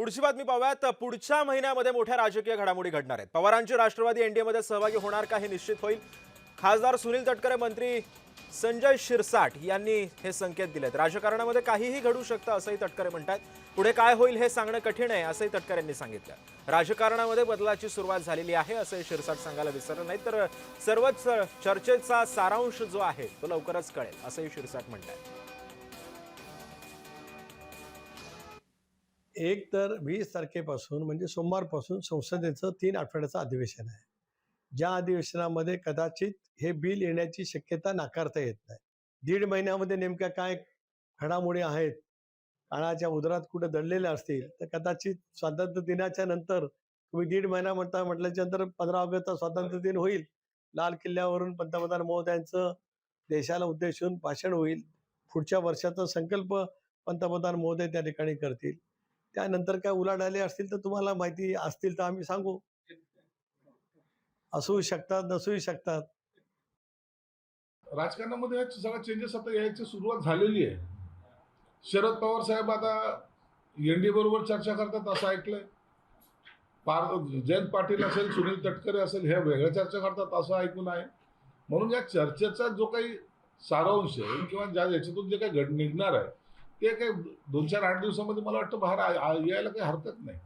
पुढची बातमी पाहूयात। पुढच्या महिन्यामध्ये मोठ्या राजकीय घडामोडी घडणार आहेत। पवारांची राष्ट्रवादी एनडीएमध्ये सहभागी होणार का हे निश्चित होईल। खासदार सुनील तटकरे, मंत्री संजय शिरसाट यांनी हे संकेत दिलेत। राजकारणामध्ये काहीही घडू शकतं असंही तटकरे म्हणतात। पुढे काय होईल हे सांगणं कठीण आहे असंही तटकरेंनी सांगितलं। राजकारणामध्ये बदलाची सुरुवात झालेली आहे असंही शिरसाट सांगायला विसरले नाही। तर सर्वच चर्चेचा सारांश जो आहे तो लवकरच कळेल असंही शिरसाट म्हणतात। एक तर 20 तारखेपासून म्हणजे सोमवारपासून संसदेचं 3 आठवड्याचं अधिवेशन आहे। ज्या अधिवेशनामध्ये कदाचित हे बिल येण्याची शक्यता नाकारता येत नाही। 1.5 महिन्यामध्ये नेमक्या काय घडामोडी आहेत, काळाच्या उदरात कुठे दडलेल्या असतील तर कदाचित स्वातंत्र्य दिनाच्या नंतर तुम्ही 1.5 महिना म्हटल्याच्या नंतर 15 ऑगस्टचा स्वातंत्र्य दिन होईल। लाल किल्ल्यावरून पंतप्रधान महोदयांचं देशाला उद्देशून भाषण होईल। पुढच्या वर्षाचा संकल्प पंतप्रधान महोदय त्या ठिकाणी करतील। त्यानंतर काय उलाढाली असतील तर तुम्हाला माहिती असतील तर आम्ही सांगू। असू शकतात, नसूही शकतात। राजकारणामध्ये सगळ्या चेंजेस आता यायची सुरुवात झालेली आहे। शरद पवार साहेब आता एनडीए बरोबर चर्चा करतात असं ऐकलंय। जयंत पाटील असेल, सुनील तटकरे असेल, हे वेगळ्या चर्चा करतात असं ऐकून आहे। म्हणून या चर्चेचा जो काही सारांश आहे किंवा याच्यातून जे काही निघणार आहे ते काही 2-4-8 दिवसामध्ये मला वाटतं बाहेर यायला काही हरकत नाही।